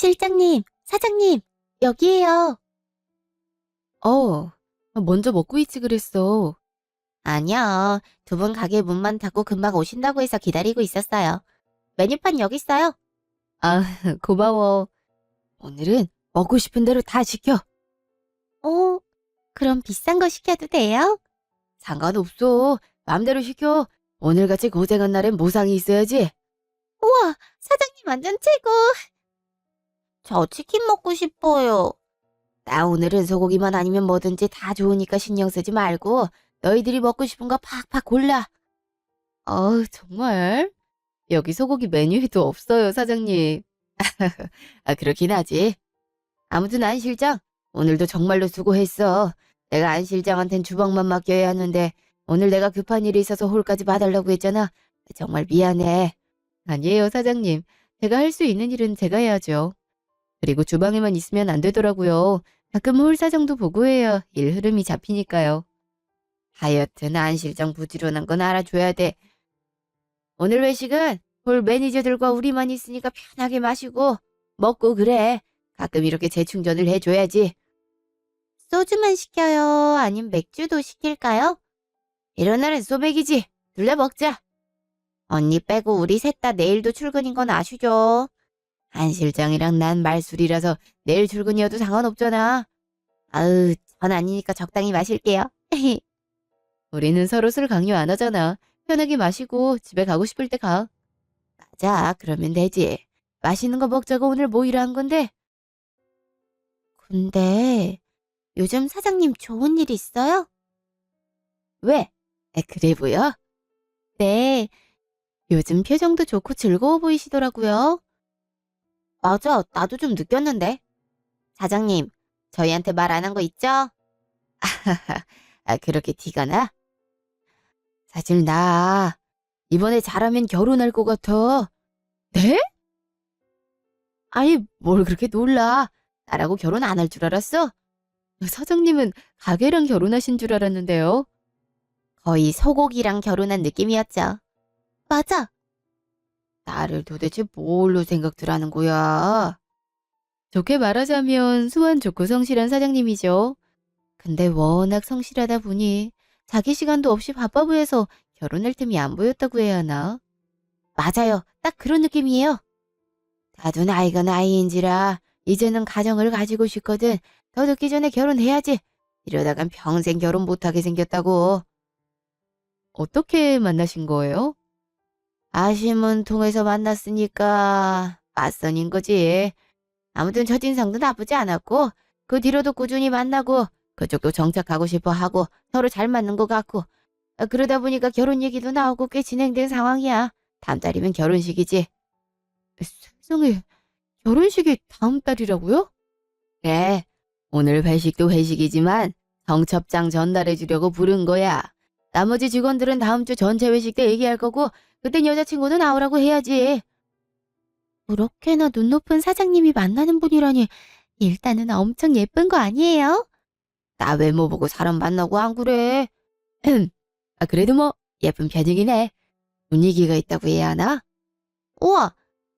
실장님, 사장님, 여기에요. 어, 먼저 먹고 있지 그랬어. 아니요, 두 분 가게 문만 닫고 금방 오신다고 해서 기다리고 있었어요. 메뉴판 여기 있어요. 아, 고마워. 오늘은 먹고 싶은 대로 다 시켜. 어, 그럼 비싼 거 시켜도 돼요? 상관없어. 마음대로 시켜. 오늘같이 고생한 날엔 보상이 있어야지. 우와, 사장님 완전 최고. 저 치킨 먹고 싶어요. 나 오늘은 소고기만 아니면 뭐든지 다 좋으니까 신경 쓰지 말고 너희들이 먹고 싶은 거 팍팍 골라. 정말? 여기 소고기 메뉴에도 없어요, 사장님. 그렇긴 하지. 아무튼 안 실장, 오늘도 정말로 수고했어. 내가 안 실장한텐 주방만 맡겨야 하는데 오늘 내가 급한 일이 있어서 홀까지 봐달라고 했잖아. 정말 미안해. 아니에요, 사장님. 제가 할 수 있는 일은 제가 해야죠. 그리고 주방에만 있으면 안 되더라고요. 가끔 홀 사정도 보고 해야 일 흐름이 잡히니까요. 하여튼 안 실장 부지런한 건 알아줘야 돼. 오늘 회식은 홀 매니저들과 우리만 있으니까 편하게 마시고 먹고 그래. 가끔 이렇게 재충전을 해줘야지. 소주만 시켜요? 아님 맥주도 시킬까요? 이런 날은 소맥이지. 둘 다 먹자. 언니 빼고 우리 셋 다 내일도 출근인 건 아시죠? 한 실장이랑 난 말술이라서 내일 출근이어도 상관없잖아. 아으, 전 아니니까 적당히 마실게요. 우리는 서로 술 강요 안 하잖아. 편하게 마시고 집에 가고 싶을 때 가. 맞아, 그러면 되지. 맛있는 거 먹자고 오늘 모이라 한 건데. 근데 요즘 사장님 좋은 일 있어요? 왜? 그래 보여? 네, 요즘 표정도 좋고 즐거워 보이시더라고요. 맞아. 나도 좀 느꼈는데. 사장님, 저희한테 말 안 한 거 있죠? 그렇게 티가 나? 사실 나 이번에 잘하면 결혼할 것 같아. 네? 아니, 뭘 그렇게 놀라. 나라고 결혼 안 할 줄 알았어? 사장님은 가게랑 결혼하신 줄 알았는데요. 거의 소고기랑 결혼한 느낌이었죠. 맞아. 나를 도대체 뭘로 생각들 하는 거야? 좋게 말하자면 수완 좋고 성실한 사장님이죠. 근데 워낙 성실하다 보니 자기 시간도 없이 바빠 보여서 결혼할 틈이 안 보였다고 해야 하나? 맞아요. 딱 그런 느낌이에요. 나도 나이가 나이인지라 이제는 가정을 가지고 싶거든. 더 늦기 전에 결혼해야지. 이러다간 평생 결혼 못하게 생겼다고. 어떻게 만나신 거예요? 아심은 통해서 만났으니까 맞선인 거지. 아무튼 첫인상도 나쁘지 않았고 그 뒤로도 꾸준히 만나고 그쪽도 정착하고 싶어 하고 서로 잘 맞는 것 같고 그러다 보니까 결혼 얘기도 나오고 꽤 진행된 상황이야. 다음 달이면 결혼식이지. 세상에, 결혼식이 다음 달이라고요? 그래, 오늘 회식도 회식이지만 성첩장 전달해 주려고 부른 거야. 나머지 직원들은 다음 주 전체 회식 때 얘기할 거고 그땐 여자친구도 나오라고 해야지. 그렇게나 눈 높은 사장님이 만나는 분이라니 일단은 엄청 예쁜 거 아니에요? 나 외모 보고 사람 만나고 안 그래. 그래도 뭐 예쁜 편이긴 해. 분위기가 있다고 해야 하나? 우와,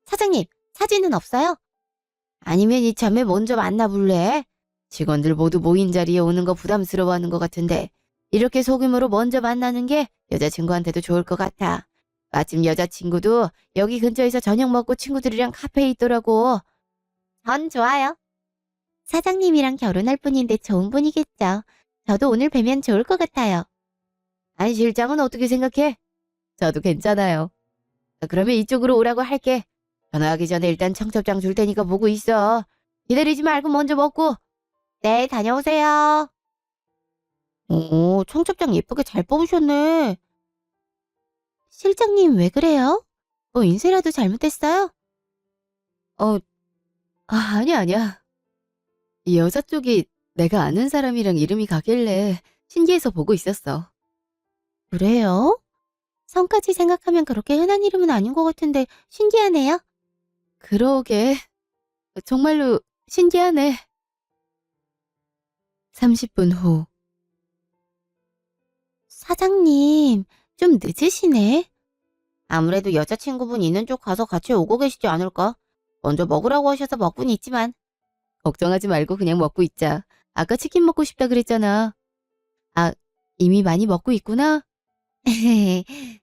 사장님, 사진은 없어요? 아니면 이참에 먼저 만나볼래? 직원들 모두 모인 자리에 오는 거 부담스러워하는 것 같은데 이렇게 소규모로 먼저 만나는 게 여자친구한테도 좋을 것 같아. 마침 여자친구도 여기 근처에서 저녁 먹고 친구들이랑 카페에 있더라고. 전 좋아요. 사장님이랑 결혼할 분인데 좋은 분이겠죠. 저도 오늘 뵈면 좋을 것 같아요. 안 실장은 어떻게 생각해? 저도 괜찮아요. 그러면 이쪽으로 오라고 할게. 전화하기 전에 일단 청첩장 줄 테니까 보고 있어. 기다리지 말고 먼저 먹고. 네, 다녀오세요. 오, 청첩장 예쁘게 잘 뽑으셨네. 실장님 왜 그래요? 뭐 인쇄라도 잘못했어요? 어, 아니야. 이 여자 쪽이 내가 아는 사람이랑 이름이 가길래 신기해서 보고 있었어. 그래요? 성까지 생각하면 그렇게 흔한 이름은 아닌 것 같은데 신기하네요. 그러게. 정말로 신기하네. 30분 후. 사장님, 좀 늦으시네. 아무래도 여자친구분 있는 쪽 가서 같이 오고 계시지 않을까? 먼저 먹으라고 하셔서 먹고는 있지만. 걱정하지 말고 그냥 먹고 있자. 아까 치킨 먹고 싶다 그랬잖아. 아, 이미 많이 먹고 있구나?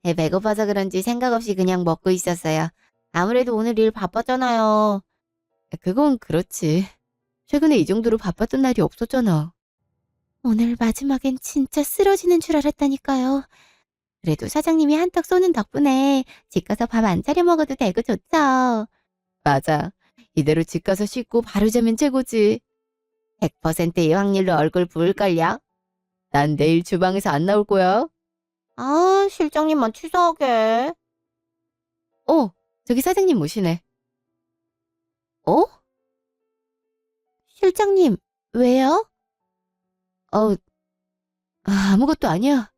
배고파서 그런지 생각 없이 그냥 먹고 있었어요. 아무래도 오늘 일 바빴잖아요. 그건 그렇지. 최근에 이 정도로 바빴던 날이 없었잖아. 오늘 마지막엔 진짜 쓰러지는 줄 알았다니까요. 그래도 사장님이 한턱 쏘는 덕분에 집 가서 밥 안 차려 먹어도 되고 좋죠. 맞아. 이대로 집 가서 씻고 바로 자면 최고지. 100%의 확률로 얼굴 부을걸요? 난 내일 주방에서 안 나올 거야. 아, 실장님만 치사하게. 저기 사장님 모시네. 어? 실장님, 왜요? 어, 아무것도 아니야.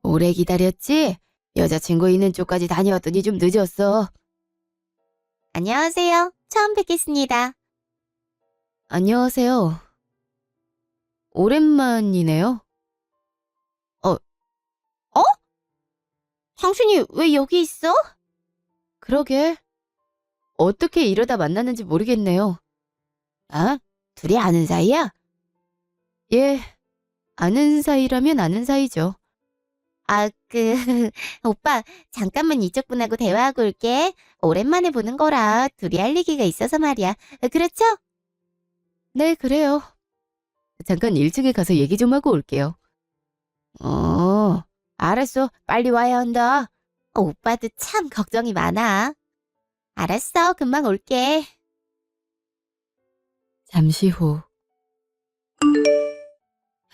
오래 기다렸지? 여자친구 있는 쪽까지 다녀왔더니 좀 늦었어. 안녕하세요. 처음 뵙겠습니다. 안녕하세요. 오랜만이네요. 어? 당신이 왜 여기 있어? 그러게. 어떻게 이러다 만났는지 모르겠네요. 아, 둘이 아는 사이야? 예, 아는 사이라면 아는 사이죠. 아, 오빠, 잠깐만 이쪽 분하고 대화하고 올게. 오랜만에 보는 거라 둘이 할 얘기가 있어서 말이야. 그렇죠? 네, 그래요. 잠깐 1층에 가서 얘기 좀 하고 올게요. 알았어. 빨리 와야 한다. 오빠도 참 걱정이 많아. 알았어. 금방 올게. 잠시 후.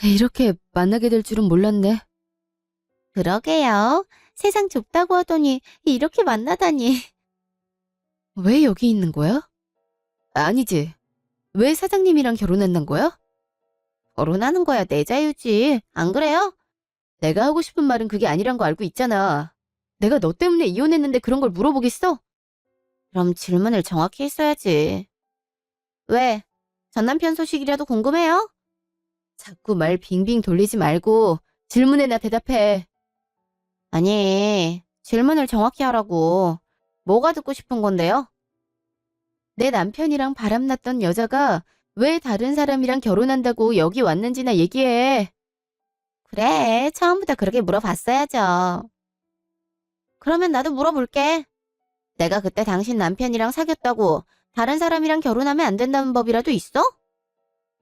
이렇게 만나게 될 줄은 몰랐네. 그러게요. 세상 좁다고 하더니 이렇게 만나다니. 왜 여기 있는 거야? 아니지. 왜 사장님이랑 결혼한다는 거야? 결혼하는 거야 내 자유지. 안 그래요? 내가 하고 싶은 말은 그게 아니란 거 알고 있잖아. 내가 너 때문에 이혼했는데 그런 걸 물어보겠어? 그럼 질문을 정확히 했어야지. 왜? 전 남편 소식이라도 궁금해요? 자꾸 말 빙빙 돌리지 말고 질문에나 대답해. 아니, 질문을 정확히 하라고. 뭐가 듣고 싶은 건데요? 내 남편이랑 바람났던 여자가 왜 다른 사람이랑 결혼한다고 여기 왔는지나 얘기해. 그래, 처음부터 그렇게 물어봤어야죠. 그러면 나도 물어볼게. 내가 그때 당신 남편이랑 사귀었다고 다른 사람이랑 결혼하면 안 된다는 법이라도 있어?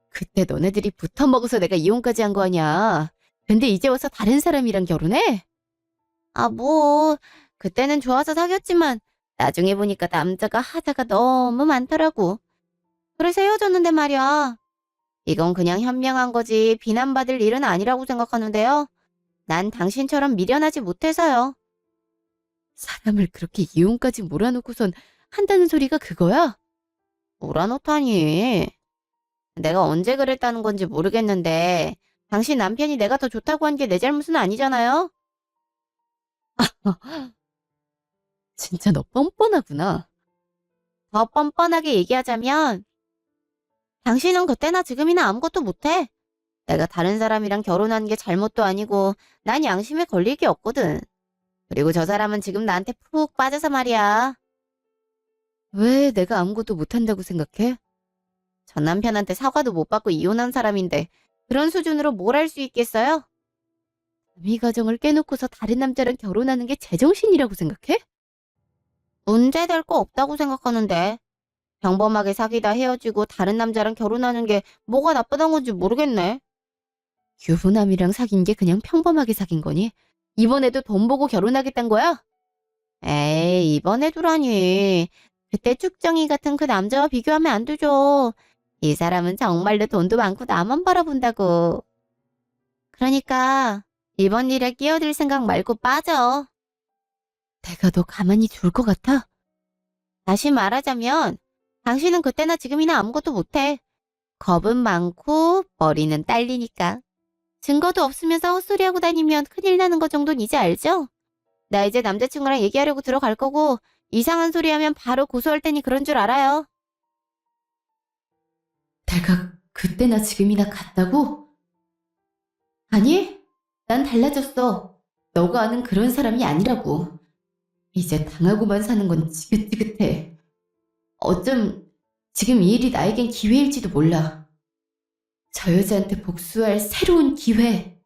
그때 너네들이 붙어먹어서 내가 이혼까지 한 거 아니야. 근데 이제 와서 다른 사람이랑 결혼해? 아, 뭐, 그때는 좋아서 사귀었지만 나중에 보니까 남자가 하자가 너무 많더라고. 그래서 헤어졌는데 말이야. 이건 그냥 현명한 거지 비난받을 일은 아니라고 생각하는데요. 난 당신처럼 미련하지 못해서요. 사람을 그렇게 이혼까지 몰아놓고선 한다는 소리가 그거야? 몰아놓다니. 내가 언제 그랬다는 건지 모르겠는데 당신 남편이 내가 더 좋다고 한 게 내 잘못은 아니잖아요? 진짜 너 뻔뻔하구나. 더 뻔뻔하게 얘기하자면 당신은 그때나 지금이나 아무것도 못해. 내가 다른 사람이랑 결혼한 게 잘못도 아니고 난 양심에 걸릴 게 없거든. 그리고 저 사람은 지금 나한테 푹 빠져서 말이야. 왜 내가 아무것도 못한다고 생각해? 전 남편한테 사과도 못 받고 이혼한 사람인데 그런 수준으로 뭘 할 수 있겠어요? 이 가정을 깨놓고서 다른 남자랑 결혼하는 게 제정신이라고 생각해? 문제될 거 없다고 생각하는데 평범하게 사귀다 헤어지고 다른 남자랑 결혼하는 게 뭐가 나쁘단 건지 모르겠네. 유부남이랑 사귄 게 그냥 평범하게 사귄 거니? 이번에도 돈 보고 결혼하겠단 거야? 에이, 이번에도라니. 그때 쭉정이 같은 그 남자와 비교하면 안 되죠. 이 사람은 정말로 돈도 많고 나만 바라본다고. 그러니까 이번 일에 끼어들 생각 말고 빠져. 내가 너 가만히 둘 것 같아? 다시 말하자면 당신은 그때나 지금이나 아무것도 못해. 겁은 많고 머리는 딸리니까. 증거도 없으면서 헛소리하고 다니면 큰일 나는 거 정도는 이제 알죠? 나 이제 남자친구랑 얘기하려고 들어갈 거고 이상한 소리 하면 바로 고소할 테니 그런 줄 알아요. 내가 그때나 지금이나 같다고? 아니, 난 달라졌어. 너가 아는 그런 사람이 아니라고. 이제 당하고만 사는 건 지긋지긋해. 어쩜 지금 이 일이 나에겐 기회일지도 몰라. 저 여자한테 복수할 새로운 기회.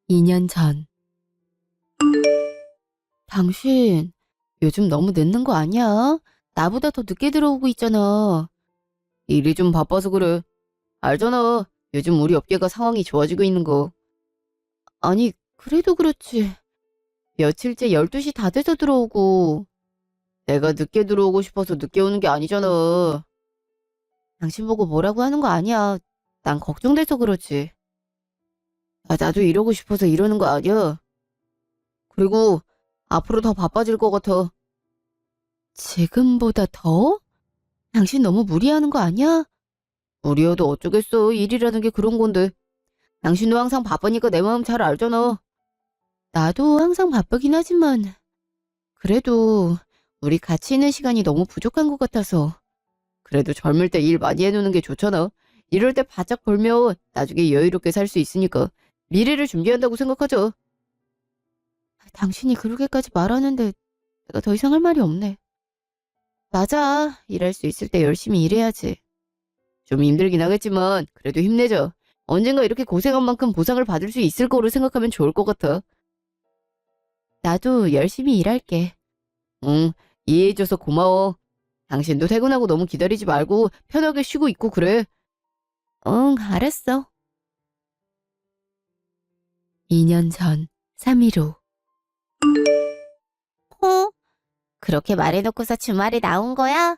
2년 전. 당신 요즘 너무 늦는 거 아니야? 나보다 더 늦게 들어오고 있잖아. 일이 좀 바빠서 그래. 알잖아. 요즘 우리 업계가 상황이 좋아지고 있는 거. 아니, 그래도 그렇지. 며칠째 12시 다 돼서 들어오고. 내가 늦게 들어오고 싶어서 늦게 오는 게 아니잖아. 당신 보고 뭐라고 하는 거 아니야. 난 걱정돼서 그렇지. 나도 이러고 싶어서 이러는 거 아니야. 그리고 앞으로 더 바빠질 것 같아. 지금보다 더? 당신 너무 무리하는 거 아니야? 무리여도 어쩌겠어. 일이라는 게 그런 건데. 당신도 항상 바쁘니까 내 마음 잘 알잖아. 나도 항상 바쁘긴 하지만 그래도 우리 같이 있는 시간이 너무 부족한 것 같아서. 그래도 젊을 때 일 많이 해놓는 게 좋잖아. 이럴 때 바짝 벌면 나중에 여유롭게 살 수 있으니까 미래를 준비한다고 생각하죠. 당신이 그러게까지 말하는데 내가 더 이상 할 말이 없네. 맞아. 일할 수 있을 때 열심히 일해야지. 좀 힘들긴 하겠지만 그래도 힘내자. 언젠가 이렇게 고생한 만큼 보상을 받을 수 있을 거로 생각하면 좋을 것 같아. 나도 열심히 일할게. 응, 이해해줘서 고마워. 당신도 퇴근하고 너무 기다리지 말고 편하게 쉬고 있고 그래. 응, 알았어. 2년 전, 3일 후. 그렇게 말해놓고서 주말에 나온 거야?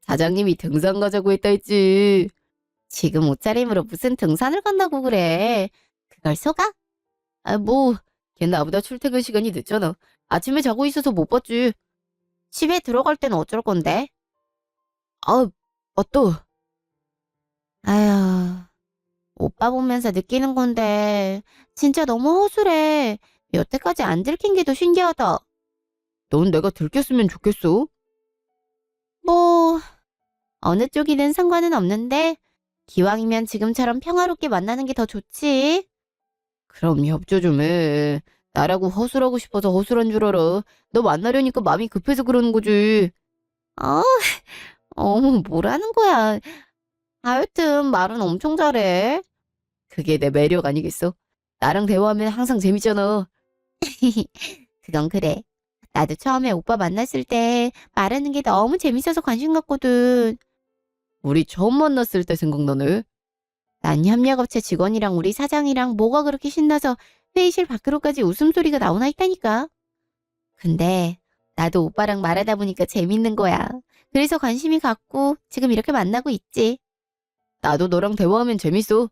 사장님이 등산 가자고 했다 했지. 지금 옷차림으로 무슨 등산을 간다고 그래. 그걸 속아? 아, 뭐, 걔 나보다 출퇴근 시간이 늦잖아. 아침에 자고 있어서 못 봤지. 집에 들어갈 땐 어쩔 건데? 아, 또. 아휴, 오빠 보면서 느끼는 건데, 진짜 너무 허술해. 여태까지 안 들킨 게 더 신기하다. 넌 내가 들켰으면 좋겠어? 뭐, 어느 쪽이든 상관은 없는데, 기왕이면 지금처럼 평화롭게 만나는 게 더 좋지. 그럼 협조 좀 해. 나라고 허술하고 싶어서 허술한 줄 알아. 너 만나려니까 마음이 급해서 그러는 거지. 어, 어머, 뭐라는 거야. 하여튼 말은 엄청 잘해. 그게 내 매력 아니겠어? 나랑 대화하면 항상 재밌잖아. 그건 그래. 나도 처음에 오빠 만났을 때 말하는 게 너무 재밌어서 관심 갖거든. 우리 처음 만났을 때 생각나네. 난 협력업체 직원이랑 우리 사장이랑 뭐가 그렇게 신나서 회의실 밖으로까지 웃음소리가 나오나 했다니까. 근데 나도 오빠랑 말하다 보니까 재밌는 거야. 그래서 관심이 갔고 지금 이렇게 만나고 있지. 나도 너랑 대화하면 재밌어.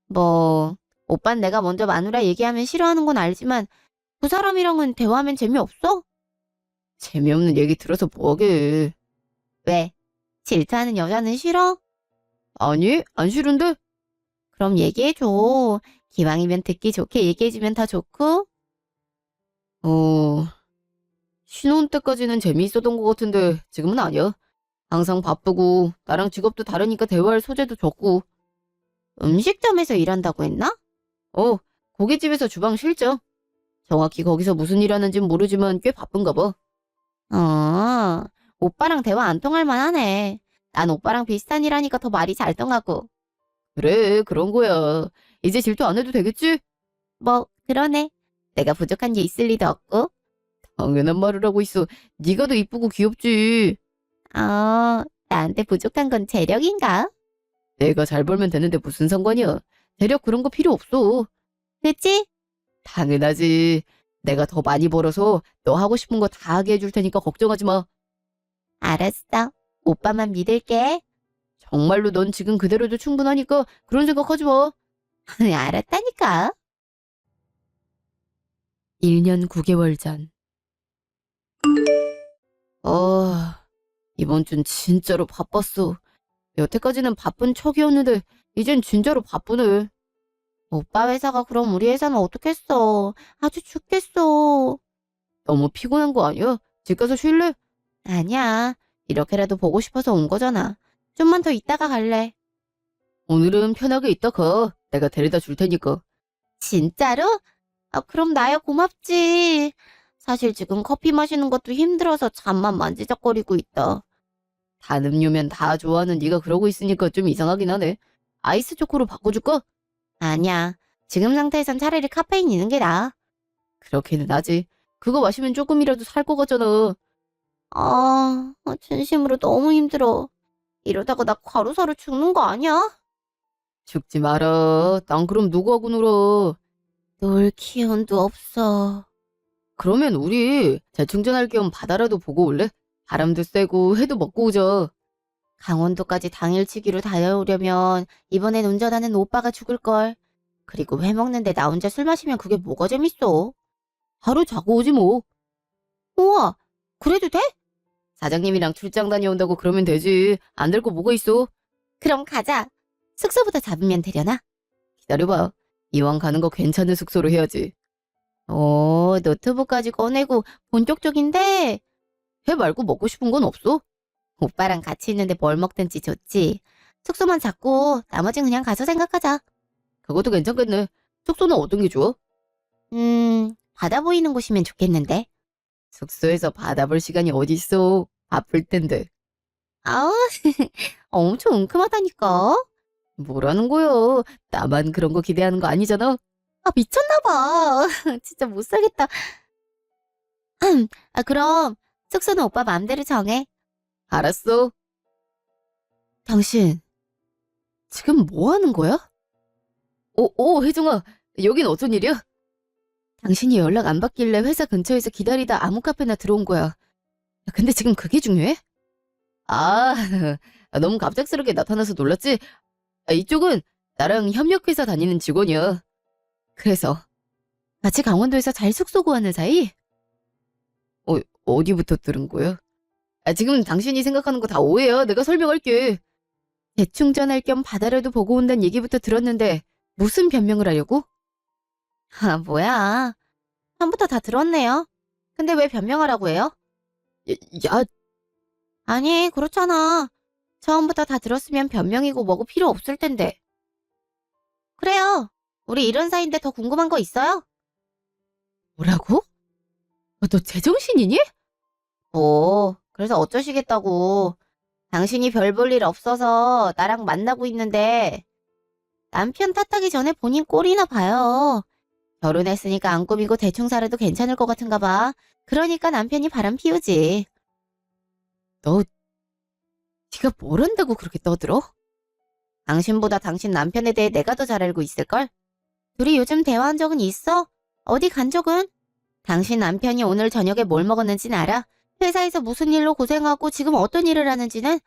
뭐, 오빤 내가 먼저 마누라 얘기하면 싫어하는 건 알지만 그 사람이랑은 대화하면 재미없어? 재미없는 얘기 들어서 뭐하게. 왜? 질투하는 여자는 싫어? 아니, 안 싫은데? 그럼 얘기해줘. 기왕이면 듣기 좋게 얘기해주면 더 좋고. 어, 신혼 때까지는 재미있었던 것 같은데 지금은 아니야. 항상 바쁘고 나랑 직업도 다르니까 대화할 소재도 적고. 음식점에서 일한다고 했나? 고깃집에서 주방 실장. 정확히 거기서 무슨 일 하는진 모르지만 꽤 바쁜가 봐. 어, 오빠랑 대화 안 통할 만하네. 난 오빠랑 비슷한 일 하니까 더 말이 잘 통하고. 그래, 그런 거야. 이제 질투 안 해도 되겠지? 뭐, 그러네. 내가 부족한 게 있을 리도 없고. 당연한 말을 하고 있어. 네가 더 이쁘고 귀엽지. 나한테 부족한 건 재력인가? 내가 잘 벌면 되는데 무슨 상관이야. 재력 그런 거 필요 없어. 그치? 당연하지. 내가 더 많이 벌어서 너 하고 싶은 거 다 하게 해줄 테니까 걱정하지 마. 알았어. 오빠만 믿을게. 정말로 넌 지금 그대로도 충분하니까 그런 생각하지 마. 알았다니까. 1년 9개월 전. 이번 준 진짜로 바빴어. 여태까지는 바쁜 척이었는데 이젠 진짜로 바쁘네. 오빠 회사가 그럼 우리 회사는 어떻겠어. 아주 죽겠어. 너무 피곤한 거 아니야? 집 가서 쉴래? 아니야. 이렇게라도 보고 싶어서 온 거잖아. 좀만 더 있다가 갈래. 오늘은 편하게 있다 가. 내가 데려다 줄 테니까. 진짜로? 그럼 나야 고맙지. 사실 지금 커피 마시는 것도 힘들어서 잠만 만지작거리고 있다. 단 음료면 다 좋아하는 네가 그러고 있으니까 좀 이상하긴 하네. 아이스 초코로 바꿔줄까? 아니야. 지금 상태에선 차라리 카페인 있는 게 나아. 그렇게는 하지. 그거 마시면 조금이라도 살 것 같잖아. 진심으로 너무 힘들어. 이러다가 나 과로사로 죽는 거 아니야? 죽지 마라. 난 그럼 누구하고 놀아. 놀 기운도 없어. 그러면 우리 재충전할 겸 바다라도 보고 올래? 바람도 쐬고 회도 먹고 오자. 강원도까지 당일치기로 다녀오려면 이번엔 운전하는 오빠가 죽을걸. 그리고 회 먹는데 나 혼자 술 마시면 그게 뭐가 재밌어. 하루 자고 오지 뭐. 우와, 그래도 돼? 사장님이랑 출장 다녀온다고 그러면 되지. 안 될 거 뭐가 있어. 그럼 가자. 숙소부터 잡으면 되려나? 기다려봐. 이왕 가는 거 괜찮은 숙소로 해야지. 노트북까지 꺼내고 본격적인데 회 말고 먹고 싶은 건 없어? 오빠랑 같이 있는데 뭘 먹든지 좋지. 숙소만 잡고 나머진 그냥 가서 생각하자. 그것도 괜찮겠네. 숙소는 어떤 게 좋아? 바다 보이는 곳이면 좋겠는데. 숙소에서 바다 볼 시간이 어딨어. 바쁠 텐데. 아우, 엄청 웅큼하다니까. 뭐라는 거야. 나만 그런 거 기대하는 거 아니잖아. 미쳤나봐. 진짜 못 살겠다. 그럼 숙소는 오빠 맘대로 정해. 알았어. 당신 지금 뭐 하는 거야? 혜정아. 여긴 어쩐 일이야? 당신이 연락 안 받길래 회사 근처에서 기다리다 아무 카페나 들어온 거야. 야, 근데 지금 그게 중요해? 아, 너무 갑작스럽게 나타나서 놀랐지? 이쪽은 나랑 협력회사 다니는 직원이야. 그래서 같이 강원도에서 잘 숙소 구하는 사이? 어디부터 들은 거야? 지금 당신이 생각하는 거 다 오해야. 내가 설명할게. 재충전할 겸 바다라도 보고 온다는 얘기부터 들었는데 무슨 변명을 하려고? 뭐야. 처음부터 다 들었네요. 근데 왜 변명하라고 해요? 야, 아니, 그렇잖아. 처음부터 다 들었으면 변명이고 뭐고 필요 없을 텐데. 그래요. 우리 이런 사이인데 더 궁금한 거 있어요? 뭐라고? 너 제정신이니? 그래서 어쩌시겠다고. 당신이 별 볼 일 없어서 나랑 만나고 있는데 남편 탓하기 전에 본인 꼴이나 봐요. 결혼했으니까 안 꾸미고 대충 살아도 괜찮을 것 같은가 봐. 그러니까 남편이 바람 피우지. 네가 뭘 한다고 그렇게 떠들어? 당신보다 당신 남편에 대해 내가 더 잘 알고 있을걸? 둘이 요즘 대화한 적은 있어? 어디 간 적은? 당신 남편이 오늘 저녁에 뭘 먹었는지는 알아? 회사에서 무슨 일로 고생하고 지금 어떤 일을 하는지는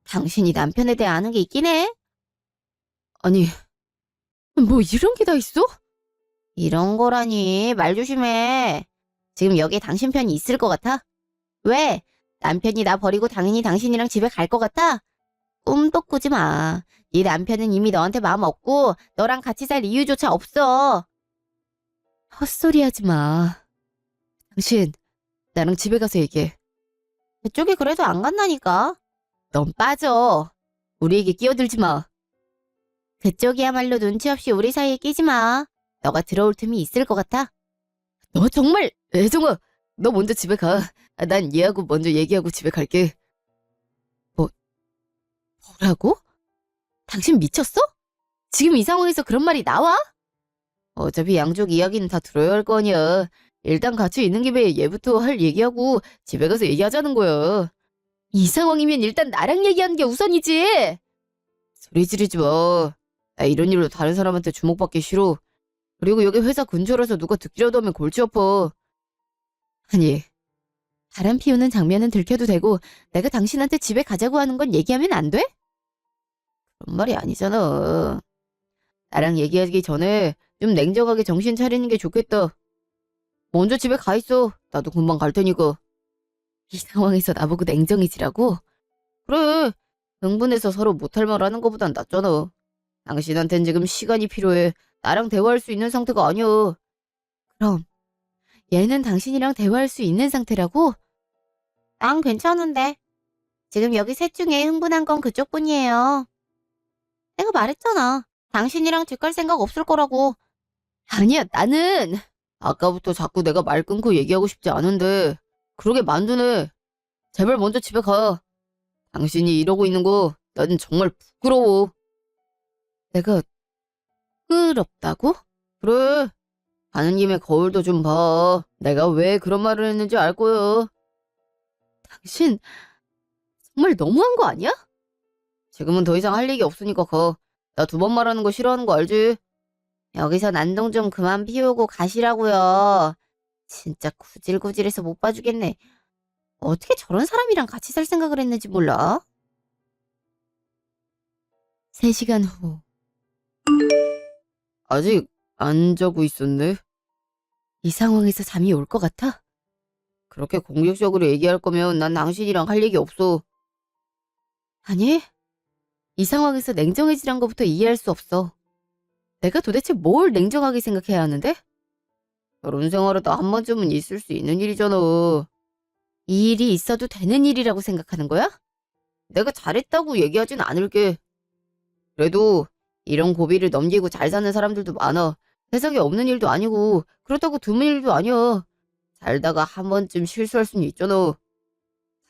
당신이 남편에 대해 아는 게 있긴 해. 아니, 뭐 이런 게 다 있어? 이런 거라니 말 조심해. 지금 여기에 당신 편이 있을 것 같아? 왜? 남편이 나 버리고 당연히 당신이랑 집에 갈 것 같아? 꿈도 꾸지 마. 네 남편은 이미 너한테 마음 없고 너랑 같이 살 이유조차 없어. 헛소리 하지 마. 당신, 나랑 집에 가서 얘기해. 그쪽이 그래도 안 간다니까. 넌 빠져. 우리에게 끼어들지 마. 그쪽이야말로 눈치 없이 우리 사이에 끼지 마. 너가 들어올 틈이 있을 것 같아? 너 정말, 애정아, 너 먼저 집에 가. 난 얘하고 먼저 얘기하고 집에 갈게. 뭐라고? 당신 미쳤어? 지금 이 상황에서 그런 말이 나와? 어차피 양쪽 이야기는 다 들어야 할 거 아니야. 일단 같이 있는 김에 얘부터 할 얘기하고 집에 가서 얘기하자는 거야. 이 상황이면 일단 나랑 얘기하는 게 우선이지. 소리 지르지 마. 나 이런 일로 다른 사람한테 주목받기 싫어. 그리고 여기 회사 근처라서 누가 듣기라도 하면 골치 아파. 아니, 바람 피우는 장면은 들켜도 되고 내가 당신한테 집에 가자고 하는 건 얘기하면 안 돼? 그런 말이 아니잖아. 나랑 얘기하기 전에 좀 냉정하게 정신 차리는 게 좋겠다. 먼저 집에 가 있어. 나도 금방 갈 테니까. 이 상황에서 나보고 냉정해지라고? 그래. 흥분해서 서로 못할 말 하는 거보단 낫잖아. 당신한텐 지금 시간이 필요해. 나랑 대화할 수 있는 상태가 아니야. 그럼 얘는 당신이랑 대화할 수 있는 상태라고? 난 괜찮은데. 지금 여기 셋 중에 흥분한 건 그쪽뿐이에요. 내가 말했잖아. 당신이랑 집 갈 생각 없을 거라고. 아니야, 나는. 아까부터 자꾸 내가 말 끊고 얘기하고 싶지 않은데 그러게 만두네. 제발 먼저 집에 가. 당신이 이러고 있는 거 난 정말 부끄러워. 내가 부끄럽다고? 그래. 가는 김에 거울도 좀 봐. 내가 왜 그런 말을 했는지 알 거야. 당신 정말 너무한 거 아니야? 지금은 더 이상 할 얘기 없으니까 가. 나 두 번 말하는 거 싫어하는 거 알지? 여기서 난동 좀 그만 피우고 가시라고요. 진짜 구질구질해서 못 봐주겠네. 어떻게 저런 사람이랑 같이 살 생각을 했는지 몰라. 3시간 후. 아직 안 자고 있었네. 이 상황에서 잠이 올 것 같아? 그렇게 공격적으로 얘기할 거면 난 당신이랑 할 얘기 없어. 아니, 이 상황에서 냉정해지란 것부터 이해할 수 없어. 내가 도대체 뭘 냉정하게 생각해야 하는데? 결혼 생활하다 한 번쯤은 있을 수 있는 일이잖아. 이 일이 있어도 되는 일이라고 생각하는 거야? 내가 잘했다고 얘기하진 않을게. 그래도 이런 고비를 넘기고 잘 사는 사람들도 많아. 세상에 없는 일도 아니고 그렇다고 드문 일도 아니야. 살다가 한 번쯤 실수할 수는 있잖아.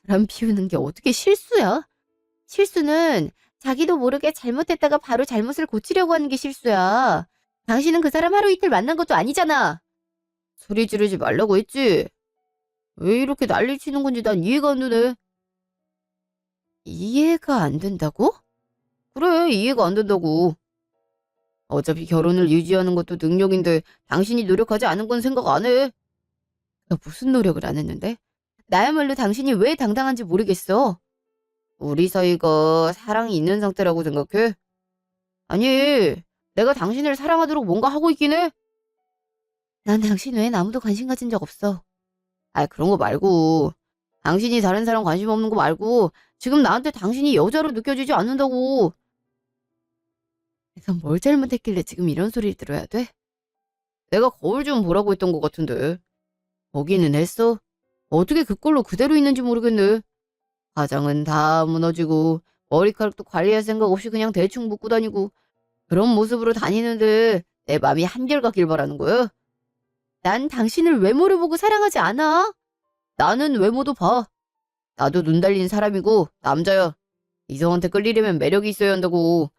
바람 피우는 게 어떻게 실수야? 실수는 자기도 모르게 잘못했다가 바로 잘못을 고치려고 하는 게 실수야. 당신은 그 사람 하루 이틀 만난 것도 아니잖아. 소리 지르지 말라고 했지? 왜 이렇게 난리 치는 건지 난 이해가 안 되네. 이해가 안 된다고? 그래, 이해가 안 된다고. 어차피 결혼을 유지하는 것도 능력인데 당신이 노력하지 않은 건 생각 안 해. 내가 무슨 노력을 안 했는데? 나야말로 당신이 왜 당당한지 모르겠어. 우리 사이가 사랑이 있는 상태라고 생각해? 아니, 내가 당신을 사랑하도록 뭔가 하고 있긴 해. 난 당신 외엔 아무도 관심 가진 적 없어. 아, 그런 거 말고. 당신이 다른 사람 관심 없는 거 말고 지금 나한테 당신이 여자로 느껴지지 않는다고. 내가 뭘 잘못했길래 지금 이런 소리를 들어야 돼? 내가 거울 좀 보라고 했던 것 같은데. 보기는 했어? 어떻게 그 꼴로 그대로 있는지 모르겠네. 화장은 다 무너지고 머리카락도 관리할 생각 없이 그냥 대충 묶고 다니고 그런 모습으로 다니는데 내 맘이 한결같길 바라는 거야? 난 당신을 외모를 보고 사랑하지 않아. 나는 외모도 봐. 나도 눈 달린 사람이고 남자야. 이성한테 끌리려면 매력이 있어야 한다고.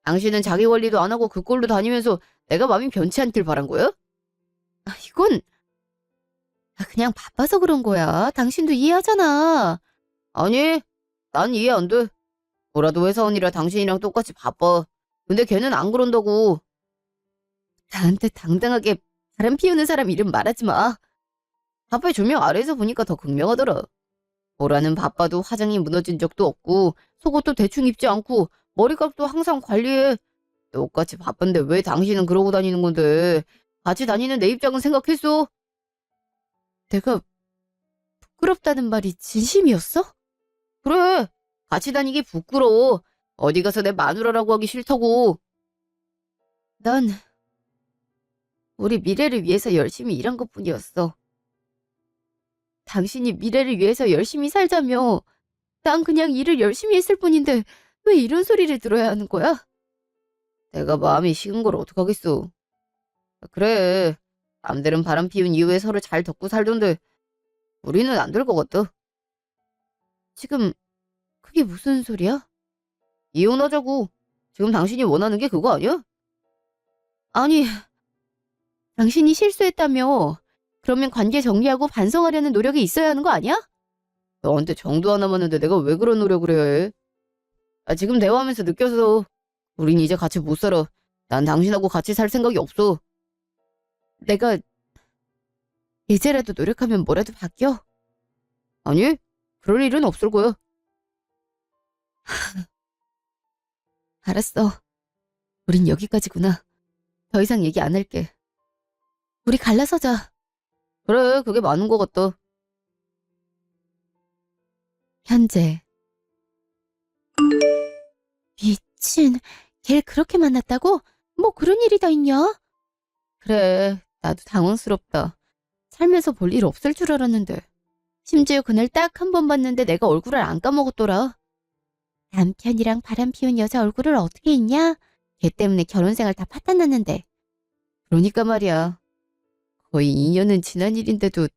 당신은 자기 관리도 안 하고 그 꼴로 다니면서 내가 마음이 변치 않길 바란 거야? 아, 이건 그냥 바빠서 그런 거야. 당신도 이해하잖아. 아니, 난 이해 안 돼. 뭐라도 회사원이라 당신이랑 똑같이 바빠. 근데 걔는 안 그런다고. 나한테 당당하게 바람 피우는 사람 이름 말하지 마. 바빠의 조명 아래에서 보니까 더 극명하더라. 보라는 바빠도 화장이 무너진 적도 없고 속옷도 대충 입지 않고 머리값도 항상 관리해. 똑같이 바쁜데 왜 당신은 그러고 다니는 건데. 같이 다니는 내 입장은 생각했어? 내가 부끄럽다는 말이 진심이었어? 그래. 같이 다니기 부끄러워. 어디 가서 내 마누라라고 하기 싫다고. 난 우리 미래를 위해서 열심히 일한 것뿐이었어. 당신이 미래를 위해서 열심히 살자며 난 그냥 일을 열심히 했을 뿐인데 왜 이런 소리를 들어야 하는 거야? 내가 마음이 식은 걸 어떡하겠어. 그래. 남들은 바람 피운 이후에 서로 잘 덮고 살던데 우리는 안 될 것 같다. 지금 그게 무슨 소리야? 이혼하자고. 지금 당신이 원하는 게 그거 아니야? 아니, 당신이 실수했다며. 그러면 관계 정리하고 반성하려는 노력이 있어야 하는 거 아니야? 너한테 정도 하나 맞는데 내가 왜 그런 노력을 해야 해? 아, 지금 대화하면서 느껴서 우린 이제 같이 못 살아. 난 당신하고 같이 살 생각이 없어. 내가 이제라도 노력하면 뭐라도 바뀌어? 아니, 그럴 일은 없을 거야. 알았어. 우린 여기까지구나. 더 이상 얘기 안 할게. 우리 갈라서자. 그래, 그게 맞는 것 같다. 현재. 미친, 걔를 그렇게 만났다고? 뭐 그런 일이 다 있냐? 그래, 나도 당황스럽다. 살면서 볼 일 없을 줄 알았는데. 심지어 그날 딱 한 번 봤는데 내가 얼굴을 안 까먹었더라. 남편이랑 바람 피운 여자 얼굴을 어떻게 잊냐? 걔 때문에 결혼 생활 다 파탄났는데. 그러니까 말이야. 거의 2년은 지난 일인데도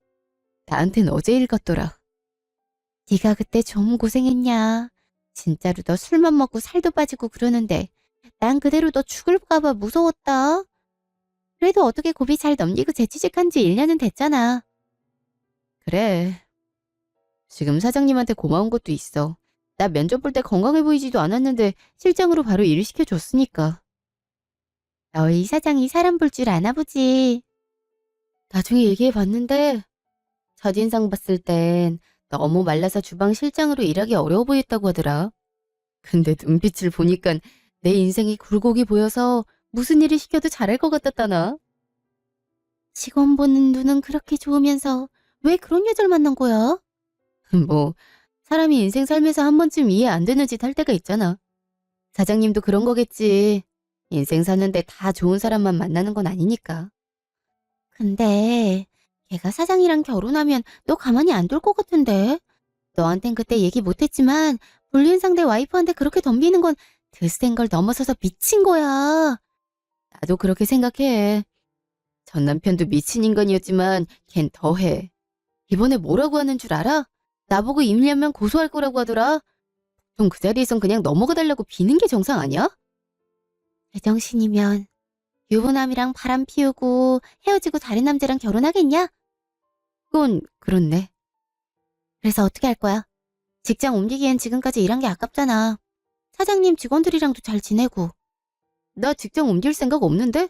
나한텐 어제 일 같더라. 네가 그때 좀 고생했냐. 진짜로 너 술만 먹고 살도 빠지고 그러는데 난 그대로 너 죽을까 봐 무서웠다. 그래도 어떻게 고비 잘 넘기고 재취직한 지 1년은 됐잖아. 그래. 지금 사장님한테 고마운 것도 있어. 나 면접 볼 때 건강해 보이지도 않았는데 실장으로 바로 일 시켜줬으니까. 너희 사장이 사람 볼 줄 아나 보지. 나중에 얘기해 봤는데 첫인상 봤을 땐 너무 말라서 주방 실장으로 일하기 어려워 보였다고 하더라. 근데 눈빛을 보니까 내 인생이 굴곡이 보여서 무슨 일을 시켜도 잘할 것 같았다나. 직원 보는 눈은 그렇게 좋으면서 왜 그런 여자를 만난 거야? 뭐 사람이 인생 살면서 한 번쯤 이해 안 되는 짓 할 때가 있잖아. 사장님도 그런 거겠지. 인생 사는데 다 좋은 사람만 만나는 건 아니니까. 근데 걔가 사장이랑 결혼하면 너 가만히 안 둘 것 같은데. 너한텐 그때 얘기 못했지만 불륜 상대 와이프한테 그렇게 덤비는 건 드센 걸 넘어서서 미친 거야. 나도 그렇게 생각해. 전 남편도 미친 인간이었지만 걘 더해. 이번에 뭐라고 하는 줄 알아? 나보고 임리하면 고소할 거라고 하더라. 좀 그 자리에선 그냥 넘어가 달라고 비는 게 정상 아니야? 제정신이면 유부남이랑 바람 피우고 헤어지고 다른 남자랑 결혼하겠냐? 그건 그렇네. 그래서 어떻게 할 거야? 직장 옮기기엔 지금까지 일한 게 아깝잖아. 사장님 직원들이랑도 잘 지내고. 나 직장 옮길 생각 없는데?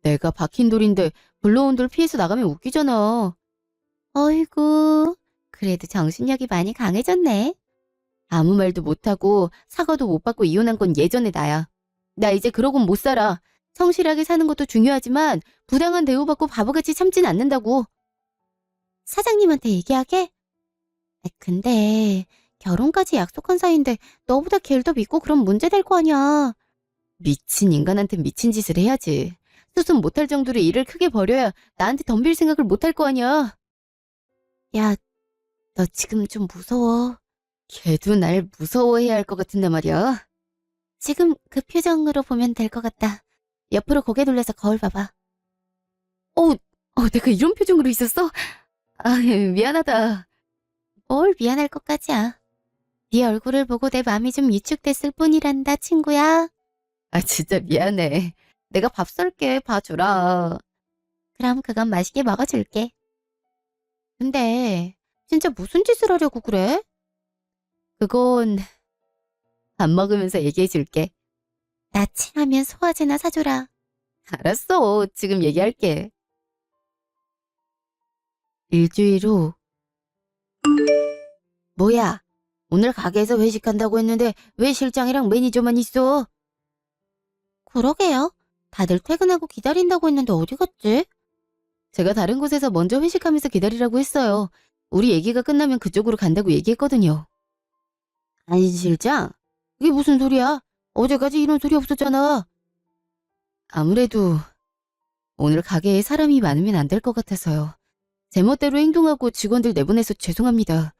내가 박힌 돌인데 불러온 돌 피해서 나가면 웃기잖아. 어이구, 그래도 정신력이 많이 강해졌네. 아무 말도 못하고 사과도 못 받고 이혼한 건 예전의 나야. 나 이제 그러곤 못 살아. 성실하게 사는 것도 중요하지만 부당한 대우받고 바보같이 참진 않는다고. 사장님한테 얘기하게? 근데 결혼까지 약속한 사이인데 너보다 걔를 더 믿고 그럼 문제될 거 아니야. 미친 인간한테 미친 짓을 해야지. 수습 못할 정도로 일을 크게 벌여야 나한테 덤빌 생각을 못할 거 아니야. 야, 너 지금 좀 무서워. 걔도 날 무서워해야 할 것 같은데 말이야. 지금 그 표정으로 보면 될 것 같다. 옆으로 고개 돌려서 거울 봐봐. 내가 이런 표정으로 있었어? 아, 미안하다. 뭘 미안할 것까지야. 네 얼굴을 보고 내 마음이 좀 위축됐을 뿐이란다, 친구야. 아, 진짜 미안해. 내가 밥 쏠게. 봐주라. 그럼 그건 맛있게 먹어줄게. 근데 진짜 무슨 짓을 하려고 그래? 그건 밥 먹으면서 얘기해 줄게. 나 체하면 소화제나 사줘라. 알았어. 지금 얘기할게. 일주일 후. 뭐야? 오늘 가게에서 회식한다고 했는데 왜 실장이랑 매니저만 있어? 그러게요. 다들 퇴근하고 기다린다고 했는데 어디 갔지? 제가 다른 곳에서 먼저 회식하면서 기다리라고 했어요. 우리 얘기가 끝나면 그쪽으로 간다고 얘기했거든요. 아니, 실장? 그게 무슨 소리야? 어제까지 이런 소리 없었잖아. 아무래도 오늘 가게에 사람이 많으면 안 될 것 같아서요. 제멋대로 행동하고 직원들 내보내서 죄송합니다.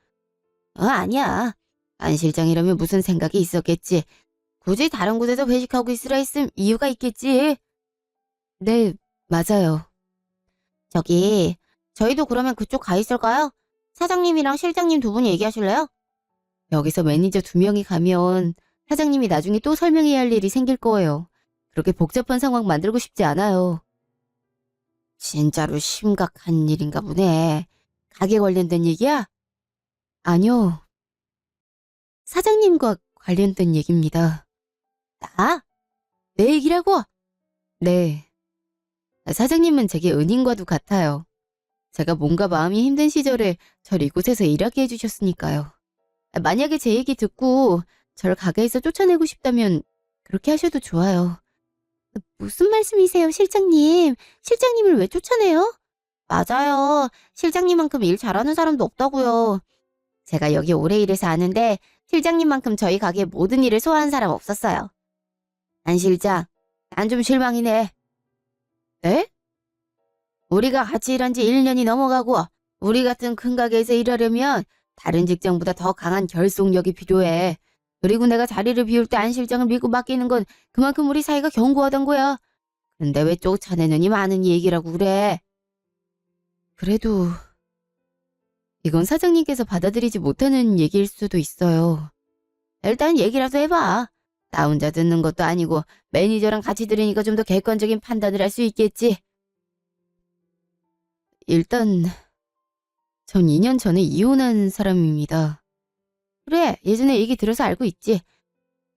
아니야. 안 실장이라면 무슨 생각이 있었겠지. 굳이 다른 곳에서 회식하고 있으라 했음 이유가 있겠지. 네, 맞아요. 저희도 그러면 그쪽 가 있을까요? 사장님이랑 실장님 두 분이 얘기하실래요? 여기서 매니저 2명이 가면 사장님이 나중에 또 설명해야 할 일이 생길 거예요. 그렇게 복잡한 상황 만들고 싶지 않아요. 진짜로 심각한 일인가 보네. 가게 관련된 얘기야? 아니요. 사장님과 관련된 얘기입니다. 나? 내 얘기라고? 네. 사장님은 제게 은인과도 같아요. 제가 몸과 마음이 힘든 시절에 절 이곳에서 일하게 해주셨으니까요. 만약에 제 얘기 듣고 절 가게에서 쫓아내고 싶다면 그렇게 하셔도 좋아요. 무슨 말씀이세요, 실장님? 실장님을 왜 쫓아내요? 맞아요. 실장님만큼 일 잘하는 사람도 없다고요. 제가 여기 오래 일해서 아는데 실장님만큼 저희 가게 모든 일을 소화한 사람 없었어요. 안 실장, 난 좀 실망이네. 네? 우리가 같이 일한 지 1년이 넘어가고 우리 같은 큰 가게에서 일하려면 다른 직장보다 더 강한 결속력이 필요해. 그리고 내가 자리를 비울 때 안 실장을 믿고 맡기는 건 그만큼 우리 사이가 견고하던 거야. 근데 왜 쫓아내느니 많은 얘기라고 그래? 그래도 이건 사장님께서 받아들이지 못하는 얘기일 수도 있어요. 일단 얘기라도 해봐. 나 혼자 듣는 것도 아니고 매니저랑 같이 들으니까 좀 더 객관적인 판단을 할 수 있겠지. 일단 전 2년 전에 이혼한 사람입니다. 그래, 예전에 얘기 들어서 알고 있지.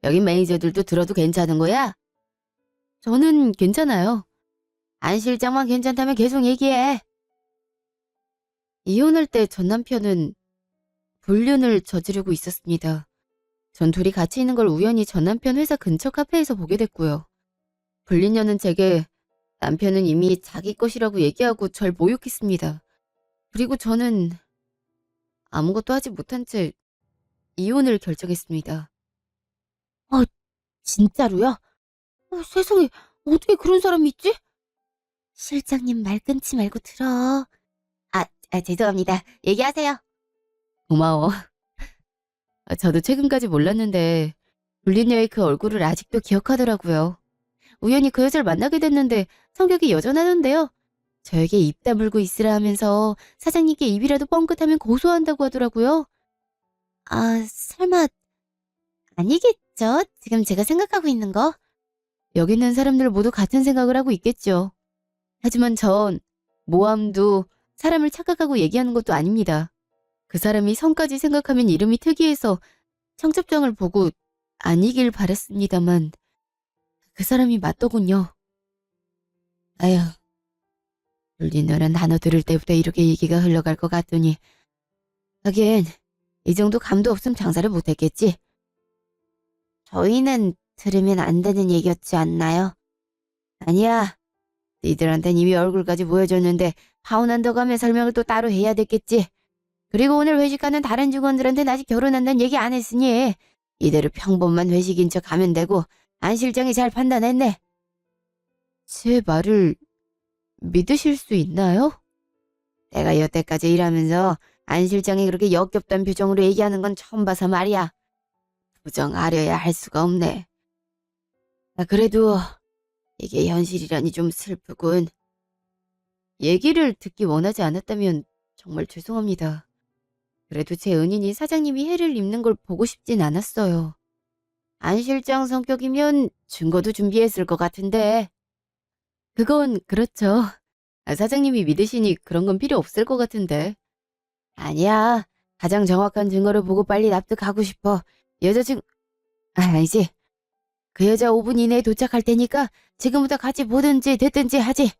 여긴 매니저들도 들어도 괜찮은 거야? 저는 괜찮아요. 안 실장만 괜찮다면 계속 얘기해. 이혼할 때 전 남편은 불륜을 저지르고 있었습니다. 전 둘이 같이 있는 걸 우연히 전 남편 회사 근처 카페에서 보게 됐고요. 불륜녀는 제게 남편은 이미 자기 것이라고 얘기하고 절 모욕했습니다. 그리고 저는 아무것도 하지 못한 채 이혼을 결정했습니다. 진짜로요? 세상에, 어떻게 그런 사람이 있지? 실장님 말 끊지 말고 들어. 죄송합니다. 얘기하세요. 고마워. 저도 최근까지 몰랐는데 불린녀의 그 얼굴을 아직도 기억하더라고요. 우연히 그 여자를 만나게 됐는데 성격이 여전하던데요. 저에게 입 다물고 있으라 하면서 사장님께 입이라도 뻥끗하면 고소한다고 하더라고요. 설마 아니겠죠? 지금 제가 생각하고 있는 거? 여기 있는 사람들 모두 같은 생각을 하고 있겠죠. 하지만 전 모함도 사람을 착각하고 얘기하는 것도 아닙니다. 그 사람이 성까지 생각하면 이름이 특이해서 청첩장을 보고 아니길 바랬습니다만 그 사람이 맞더군요. 아휴, 불린너란 단어 들을 때부터 이렇게 얘기가 흘러갈 것 같더니 하긴 이 정도 감도 없음 장사를 못했겠지. 저희는 들으면 안 되는 얘기였지 않나요? 아니야. 니들한텐 이미 얼굴까지 보여줬는데 파혼한다고 하면 설명을 또 따로 해야 됐겠지. 그리고 오늘 회식하는 다른 직원들한테는 아직 결혼한다는 얘기 안 했으니 이대로 평범한 회식인 척 하면 되고 안 실장이 잘 판단했네. 제 말을 믿으실 수 있나요? 내가 여태까지 일하면서 안 실장이 그렇게 역겹단 표정으로 얘기하는 건 처음 봐서 말이야. 부정하려야 할 수가 없네. 그래도 이게 현실이라니 좀 슬프군. 얘기를 듣기 원하지 않았다면 정말 죄송합니다. 그래도 제 은인이 사장님이 해를 입는 걸 보고 싶진 않았어요. 안 실장 성격이면 증거도 준비했을 것 같은데. 그건 그렇죠. 사장님이 믿으시니 그런 건 필요 없을 것 같은데. 아니야. 가장 정확한 증거를 보고 빨리 납득하고 싶어. 아니지. 그 여자 5분 이내에 도착할 테니까 지금부터 같이 보든지 됐든지 하지.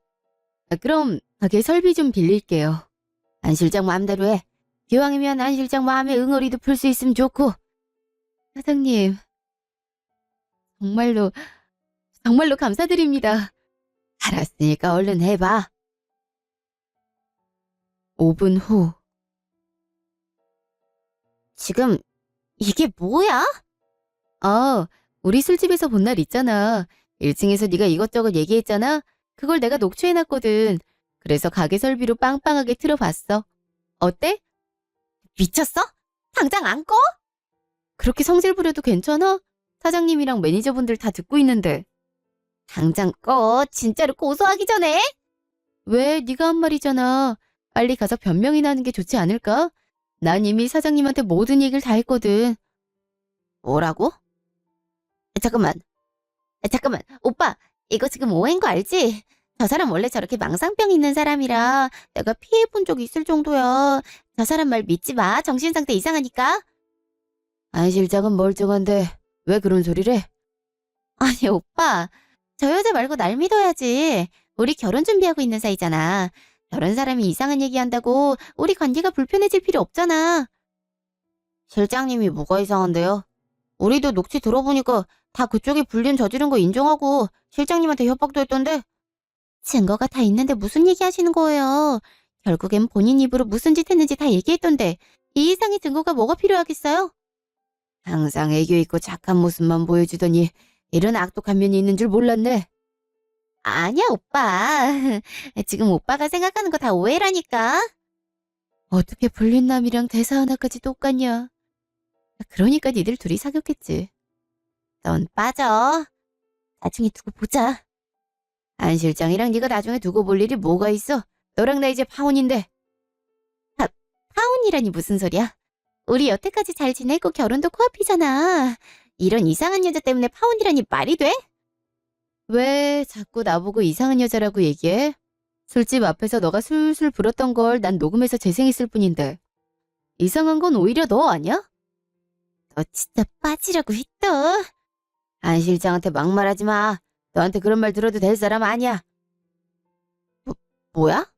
그럼 가게 설비 좀 빌릴게요. 안 실장 마음대로 해. 기왕이면 안 실장 마음에 응어리도 풀 수 있으면 좋고. 사장님, 정말로 감사드립니다. 알았으니까 얼른 해봐. 5분 후. 지금 이게 뭐야? 우리 술집에서 본 날 있잖아. 1층에서 네가 이것저것 얘기했잖아. 그걸 내가 녹취해놨거든. 그래서 가게 설비로 빵빵하게 틀어봤어. 어때? 미쳤어? 당장 안 꺼? 그렇게 성질 부려도 괜찮아? 사장님이랑 매니저분들 다 듣고 있는데. 당장 꺼. 진짜로 고소하기 전에. 왜? 네가 한 말이잖아. 빨리 가서 변명이나 하는 게 좋지 않을까? 난 이미 사장님한테 모든 얘기를 다 했거든. 뭐라고? 잠깐만. 오빠, 이거 지금 오해인 거 알지? 저 사람 원래 저렇게 망상병 있는 사람이라 내가 피해본 적 있을 정도야. 저 사람 말 믿지 마. 정신상태 이상하니까. 안 실장은 멀쩡한데 왜 그런 소리를 해? 아니, 오빠. 저 여자 말고 날 믿어야지. 우리 결혼 준비하고 있는 사이잖아. 저런 사람이 이상한 얘기한다고 우리 관계가 불편해질 필요 없잖아. 실장님이 뭐가 이상한데요? 우리도 녹취 들어보니까 다 그쪽이 불륜 저지른 거 인정하고 실장님한테 협박도 했던데. 증거가 다 있는데 무슨 얘기 하시는 거예요? 결국엔 본인 입으로 무슨 짓 했는지 다 얘기했던데 이 이상의 증거가 뭐가 필요하겠어요? 항상 애교 있고 착한 모습만 보여주더니 이런 악독한 면이 있는 줄 몰랐네. 아니야, 오빠. 지금 오빠가 생각하는 거 다 오해라니까. 어떻게 불륜남이랑 대사 하나까지 똑같냐. 그러니까 니들 둘이 사귀었겠지. 넌 빠져. 나중에 두고 보자. 안 실장이랑 네가 나중에 두고 볼 일이 뭐가 있어. 너랑 나 이제 파혼인데. 파혼이라니 무슨 소리야? 우리 여태까지 잘 지내고 결혼도 코앞이잖아. 이런 이상한 여자 때문에 파혼이라니 말이 돼? 왜 자꾸 나보고 이상한 여자라고 얘기해? 술집 앞에서 너가 술술 불었던 걸 난 녹음해서 재생했을 뿐인데. 이상한 건 오히려 너 아니야? 너 진짜 빠지라고 했다. 안 실장한테 막말하지 마. 너한테 그런 말 들어도 될 사람 아니야. 뭐야?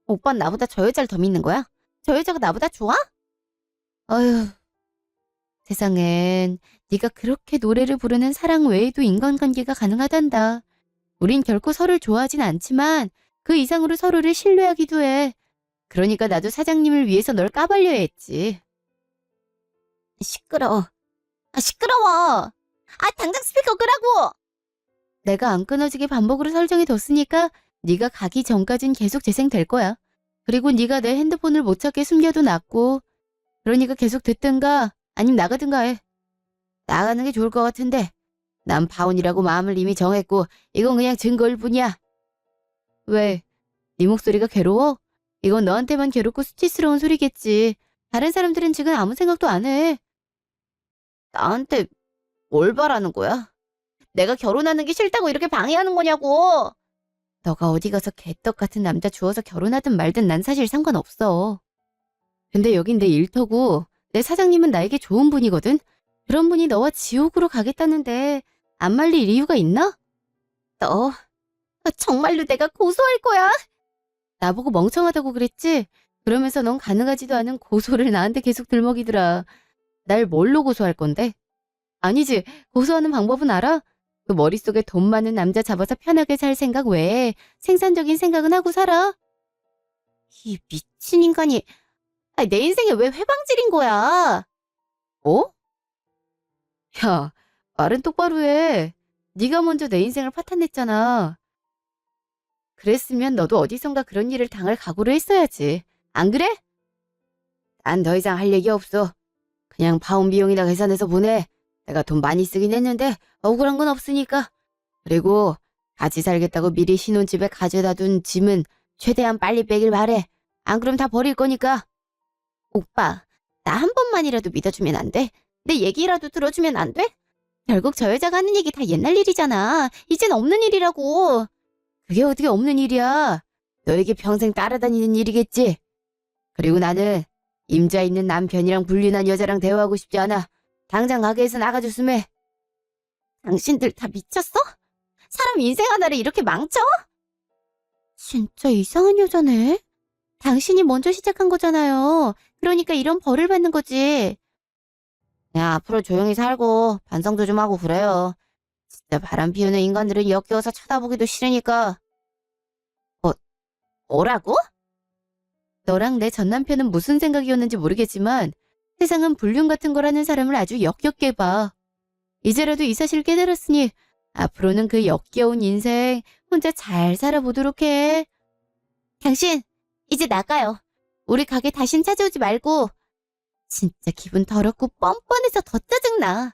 오빠는 나보다 저 여자를 더 믿는 거야? 저 여자가 나보다 좋아? 어휴, 세상엔 네가 그렇게 노래를 부르는 사랑 외에도 인간관계가 가능하단다. 우린 결코 서로를 좋아하진 않지만 그 이상으로 서로를 신뢰하기도 해. 그러니까 나도 사장님을 위해서 널 까발려야 했지. 시끄러워. 시끄러워. 당장 스피커 끄라고. 내가 안 끊어지게 반복으로 설정해뒀으니까 네가 가기 전까진 계속 재생될 거야. 그리고 네가 내 핸드폰을 못 찾게 숨겨도 놨고. 그러니까 계속 듣든가 아님 나가든가 해. 나가는 게 좋을 것 같은데. 난 파혼이라고 마음을 이미 정했고 이건 그냥 증거일 뿐이야. 왜? 네 목소리가 괴로워? 이건 너한테만 괴롭고 수치스러운 소리겠지. 다른 사람들은 지금 아무 생각도 안 해. 나한테 뭘 바라는 거야? 내가 결혼하는 게 싫다고 이렇게 방해하는 거냐고. 너가 어디 가서 개떡 같은 남자 주워서 결혼하든 말든 난 사실 상관없어. 근데 여긴 내 일터고 내 사장님은 나에게 좋은 분이거든. 그런 분이 너와 지옥으로 가겠다는데 안 말릴 이유가 있나? 너 정말로 내가 고소할 거야. 나보고 멍청하다고 그랬지? 그러면서 넌 가능하지도 않은 고소를 나한테 계속 들먹이더라. 날 뭘로 고소할 건데? 아니지, 고소하는 방법은 알아? 그 머릿속에 돈 많은 남자 잡아서 편하게 살 생각 외에 생산적인 생각은 하고 살아. 이 미친 인간이 내 인생에 왜 회방질인 거야? 어? 야, 말은 똑바로 해. 네가 먼저 내 인생을 파탄냈잖아. 그랬으면 너도 어디선가 그런 일을 당할 각오를 했어야지. 안 그래? 난 더 이상 할 얘기 없어. 그냥 파혼 비용이나 계산해서 보내. 내가 돈 많이 쓰긴 했는데 억울한 건 없으니까. 그리고 같이 살겠다고 미리 신혼집에 가져다 둔 짐은 최대한 빨리 빼길 바래. 안 그럼 다 버릴 거니까. 오빠, 나 한 번만이라도 믿어주면 안 돼? 내 얘기라도 들어주면 안 돼? 결국 저 여자가 하는 얘기 다 옛날 일이잖아. 이젠 없는 일이라고. 그게 어떻게 없는 일이야. 너에게 평생 따라다니는 일이겠지. 그리고 나는 임자 있는 남편이랑 불륜한 여자랑 대화하고 싶지 않아. 당장 가게에서 나가줬으면 해. 당신들 다 미쳤어? 사람 인생 하나를 이렇게 망쳐? 진짜 이상한 여자네. 당신이 먼저 시작한 거잖아요. 그러니까 이런 벌을 받는 거지. 그냥 앞으로 조용히 살고 반성도 좀 하고 그래요. 진짜 바람 피우는 인간들은 역겨워서 쳐다보기도 싫으니까. 뭐라고? 너랑 내 전 남편은 무슨 생각이었는지 모르겠지만 세상은 불륜 같은 거라는 사람을 아주 역겹게 봐. 이제라도 이 사실을 깨달았으니 앞으로는 그 역겨운 인생 혼자 잘 살아보도록 해. 당신, 이제 나가요. 우리 가게 다신 찾아오지 말고. 진짜 기분 더럽고 뻔뻔해서 더 짜증나.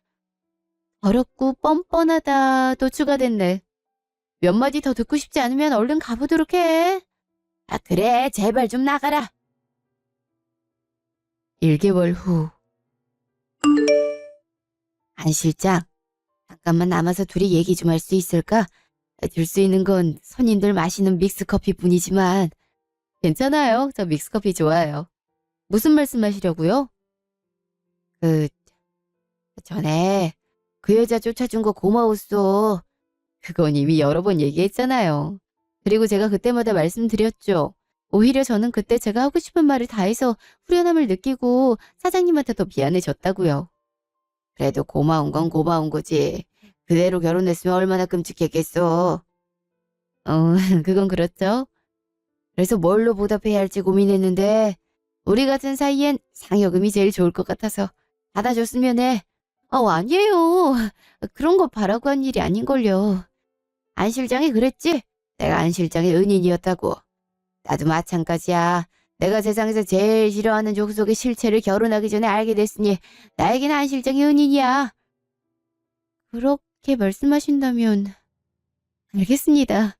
더럽고 뻔뻔하다도 추가됐네. 몇 마디 더 듣고 싶지 않으면 얼른 가보도록 해. 그래, 제발 좀 나가라. 1개월 후. 안 실장, 잠깐만 남아서 둘이 얘기 좀 할 수 있을까? 들 수 있는 건 손님들 마시는 믹스커피 뿐이지만. 괜찮아요. 저 믹스커피 좋아해요. 무슨 말씀하시려고요? 전에 그 여자 쫓아준 거 고마웠어. 그건 이미 여러 번 얘기했잖아요. 그리고 제가 그때마다 말씀드렸죠. 오히려 저는 그때 제가 하고 싶은 말을 다 해서 후련함을 느끼고 사장님한테 더 미안해졌다고요. 그래도 고마운 건 고마운 거지. 그대로 결혼했으면 얼마나 끔찍했겠어. 그건 그렇죠. 그래서 뭘로 보답해야 할지 고민했는데 우리 같은 사이엔 상여금이 제일 좋을 것 같아서 받아줬으면 해. 아니에요. 그런 거 바라고 한 일이 아닌걸요. 안 실장이 그랬지? 내가 안 실장의 은인이었다고. 나도 마찬가지야. 내가 세상에서 제일 싫어하는 족속의 실체를 결혼하기 전에 알게 됐으니 나에게는 안 실장이 은인이야. 그렇게 말씀하신다면 알겠습니다.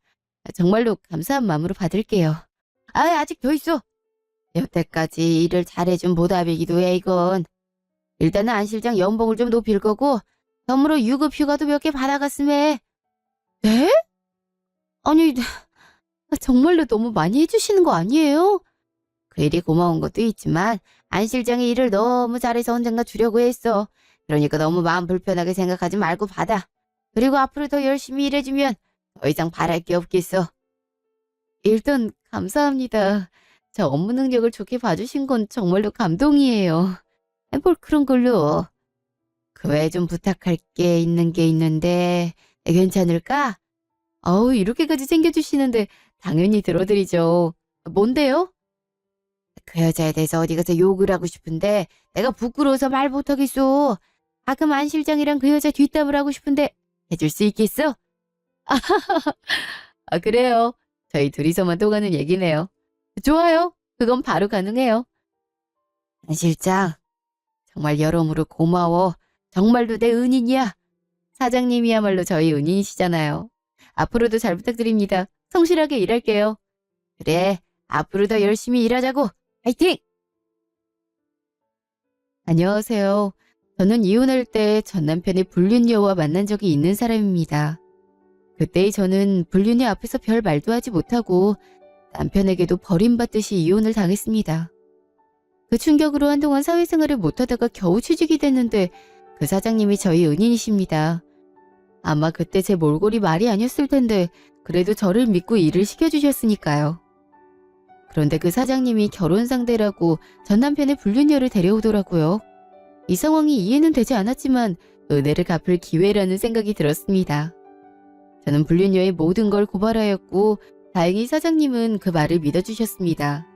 정말로 감사한 마음으로 받을게요. 아직 더 있어. 여태까지 일을 잘해준 보답이기도 해, 이건. 일단은 안 실장 연봉을 좀 높일 거고, 덤으로 유급 휴가도 몇 개 받아갔음에. 네? 아니, 정말로 너무 많이 해주시는 거 아니에요? 그 일이 고마운 것도 있지만, 안 실장이 일을 너무 잘해서 언젠가 주려고 했어. 그러니까 너무 마음 불편하게 생각하지 말고 받아. 그리고 앞으로 더 열심히 일해주면 더 이상 바랄 게 없겠어. 일단 감사합니다. 저 업무 능력을 좋게 봐주신 건 정말로 감동이에요. 뭘 그런 걸로. 그 외에 좀 부탁할 게 있는데 괜찮을까? 어우, 이렇게까지 챙겨주시는데 당연히 들어드리죠. 뭔데요? 그 여자에 대해서 어디 가서 욕을 하고 싶은데 내가 부끄러워서 말 못하겠어. 가끔 안 실장이랑 그 여자 뒷담을 하고 싶은데 해줄 수 있겠어? 아, 그래요. 저희 둘이서만 통하는 얘기네요. 좋아요. 그건 바로 가능해요. 안 실장, 정말 여러모로 고마워. 정말로 내 은인이야. 사장님이야말로 저희 은인이시잖아요. 앞으로도 잘 부탁드립니다. 성실하게 일할게요. 그래, 앞으로 더 열심히 일하자고. 화이팅! 안녕하세요. 저는 이혼할 때 전 남편의 불륜녀와 만난 적이 있는 사람입니다. 그때의 저는 불륜녀 앞에서 별 말도 하지 못하고 남편에게도 버림받듯이 이혼을 당했습니다. 그 충격으로 한동안 사회생활을 못하다가 겨우 취직이 됐는데 그 사장님이 저희 은인이십니다. 아마 그때 제 몰골이 말이 아니었을 텐데 그래도 저를 믿고 일을 시켜주셨으니까요. 그런데 그 사장님이 결혼 상대라고 전 남편의 불륜녀를 데려오더라고요. 이 상황이 이해는 되지 않았지만 은혜를 갚을 기회라는 생각이 들었습니다. 저는 불륜녀의 모든 걸 고발하였고 다행히 사장님은 그 말을 믿어주셨습니다.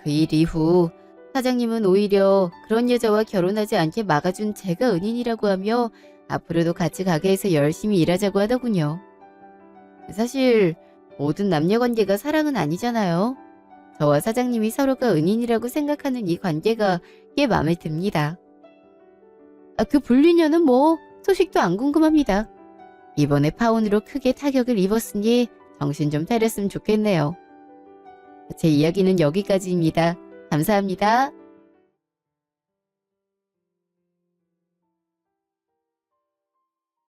그 일 이후 사장님은 오히려 그런 여자와 결혼하지 않게 막아준 제가 은인이라고 하며 앞으로도 같이 가게에서 열심히 일하자고 하더군요. 사실 모든 남녀관계가 사랑은 아니잖아요. 저와 사장님이 서로가 은인이라고 생각하는 이 관계가 꽤 마음에 듭니다. 그 불륜녀는 뭐 소식도 안 궁금합니다. 이번에 파혼으로 크게 타격을 입었으니 정신 좀 차렸으면 좋겠네요. 제 이야기는 여기까지입니다. 감사합니다.